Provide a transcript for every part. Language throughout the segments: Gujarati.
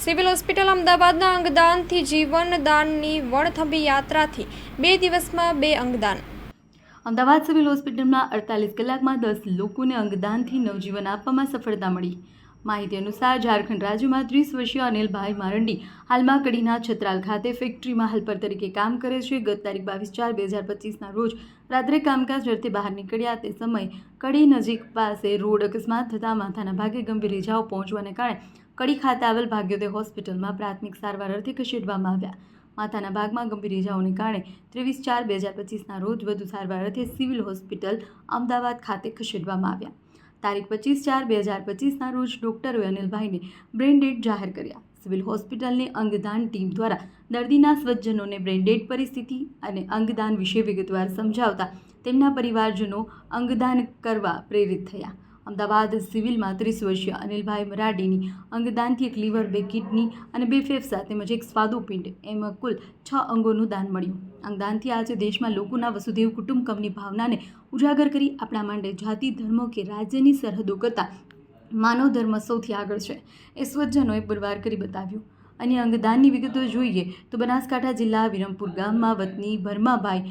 સિવિલ હોસ્પિટલ અમદાવાદના અંગદાનથી જીવનદાનની વણથંભી યાત્રાથી 2 દિવસમાં 2 અંગદાન. અમદાવાદ સિવિલ હોસ્પિટલમાં 48 કલાકમાં 10 લોકોને અંગદાનથી નવજીવન આપવામાં સફળતા મળી. માહિતી અનુસાર ઝારખંડ રાજ્યમાં 30 વર્ષીય અનિલભાઈ મારંડી હાલમાં કડીના છત્રાલ ખાતે ફેક્ટરીમાં હેલ્પર તરીકે કામ કરે છે. ગત તારીખ 22/4/2025ના રોજ રાત્રે કામકાજ અર્થે બહાર નીકળ્યા તે સમયે કડી નજીક પાસે રોડ અકસ્માત થતાં માથાના ભાગે ગંભીર ઇજાઓ પહોંચવાને કારણે કડી ખાતે આવેલ ભાગ્યોદય હોસ્પિટલમાં પ્રાથમિક સારવાર અર્થે ખસેડવામાં આવ્યા. માથાના ભાગમાં ગંભીર ઇજાઓને કારણે 23/4/2025ના રોજ વધુ સારવાર અર્થે સિવિલ હોસ્પિટલ અમદાવાદ ખાતે ખસેડવામાં આવ્યા. તારીખ 25/4/2025ના રોજ ડોક્ટરોએ અનિલભાઈને બ્રેઇન ડેડ જાહેર કર્યા. સિવિલ હોસ્પિટલની અંગદાન ટીમ દ્વારા દર્દીના સ્વજનોને બ્રેઇન ડેડ પરિસ્થિતિ અને અંગદાન વિશે વિગતવાર સમજાવતા તેમના પરિવારજનો અંગદાન કરવા પ્રેરિત થયા. અમદાવાદ સિવિલમાં 30 વર્ષીય અનિલભાઈ મરાડીની અંગદાનથી 1 લીવર, 2 કિડની અને 2 ફેફસા તેમજ 1 સ્વાદુપિંડ એમ કુલ 6 અંગોનું દાન મળ્યું. અંગદાનથી આજે દેશમાં લોકોના વસુધૈવ કુટુંબકમની ભાવનાને ઉજાગર કરી આપણા માટે જાતિ, ધર્મ કે રાજ્યની સરહદો કરતાં માનવ ધર્મ સૌથી આગળ છે એ સ્વજનોએ પુરવાર કરી બતાવ્યું. અને અંગદાનની વિગતો જોઈએ તો બનાસકાંઠા જિલ્લા વિરમપુર ગામમાં વતની ભરમાભાઈ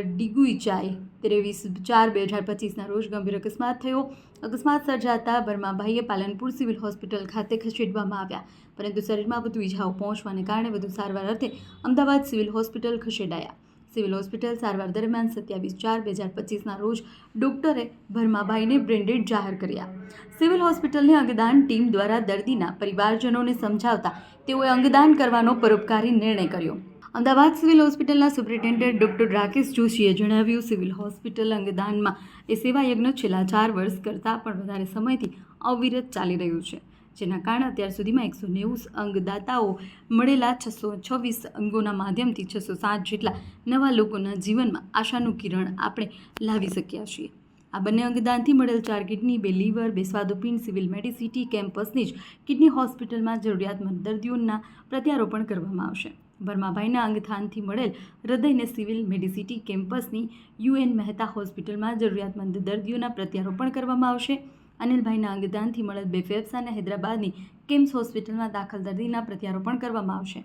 ડિગુઈચાએ 23/4/2025ના રોજ ગંભીર અકસ્માત થયો. અકસ્માત સર્જાતા ભરમાભાઈએ પાલનપુર સિવિલ હોસ્પિટલ ખાતે ખસેડવામાં આવ્યા, પરંતુ શરીરમાં વધુ ઇજાઓ પહોંચવાને કારણે વધુ સારવાર અર્થે અમદાવાદ સિવિલ હોસ્પિટલ ખસેડાયા. સિવિલ હોસ્પિટલ સારવાર દરમિયાન 27/4/2025ના રોજ ડોક્ટરે ભરમાભાઈને બ્રેઇન ડેડ જાહેર કર્યા. સિવિલ હોસ્પિટલની અંગદાન ટીમ દ્વારા દર્દીના પરિવારજનોને સમજાવતા તેઓએ અંગદાન કરવાનો પરોપકારી નિર્ણય કર્યો. અમદાવાદ સિવિલ હોસ્પિટલના સુપ્રિન્ટેન્ડન્ટ ડૉક્ટર રાકેશ જોશીએ જણાવ્યું, સિવિલ હોસ્પિટલ અંગદાનમાં એ સેવા યજ્ઞ છેલ્લા 4 વર્ષ કરતાં પણ વધારે સમયથી અવિરત ચાલી રહ્યું છે, જેના કારણે અત્યાર સુધીમાં 190 અંગદાતાઓ મળેલા 626 અંગોના માધ્યમથી 607 જેટલા નવા લોકોના જીવનમાં આશાનું કિરણ આપણે લાવી શક્યા છીએ. આ બંને અંગદાનથી મળેલ 4 કિડની, 2 લીવર, 2 સ્વાદુપિંડ સિવિલ મેડિસિટી કેમ્પસની જ કિડની હોસ્પિટલમાં જરૂરિયાતમંદ દર્દીઓના પ્રત્યારોપણ કરવામાં આવશે. ભરમાભાઈના અંગદાનથી મળેલ હૃદયને સિવિલ મેડિસિટી કેમ્પસની UN મહેતા હોસ્પિટલમાં જરૂરિયાતમંદ દર્દીઓના પ્રત્યારોપણ કરવામાં આવશે. અનિલભાઈના અંગદાનથી મળેલ 2 ફેફસાને હૈદરાબાદની કિમ્સ હોસ્પિટલમાં દાખલ દર્દીના પ્રત્યારોપણ કરવામાં આવશે.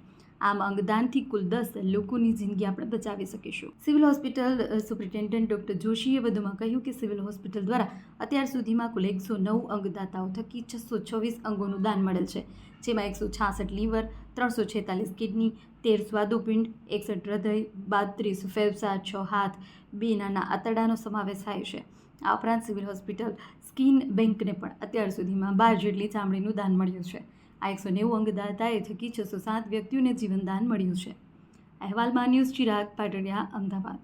આમ અંગદાનથી કુલ 10 લોકોની જિંદગી આપણે બચાવી શકીશું. સિવિલ હોસ્પિટલ સુપ્રિન્ટેન્ડન્ટ ડૉક્ટર જોશીએ વધુમાં કહ્યું કે સિવિલ હોસ્પિટલ દ્વારા અત્યાર સુધીમાં કુલ 109 અંગદાતાઓ થકી 626 અંગોનું દાન મળેલ છે, જેમાં 166 લીવર, 346 કિડની, 13 સ્વાદુપિંડ, 61 હૃદય, 32 ફેફસા, 6 હાથ, 2 નાના આંતરડાનો સમાવેશ થાય છે. આ ઉપરાંત સિવિલ હોસ્પિટલ સ્કિન બેંકને પણ અત્યાર સુધીમાં 12 જેટલી ચામડીનું દાન મળ્યું છે. આ 190 અંગદાતાએ થકી 607 વ્યક્તિઓને જીવનદાન મળ્યું છે. અહેવાલમાં ન્યૂઝ ચિરાગ પાટડિયા, અમદાવાદ.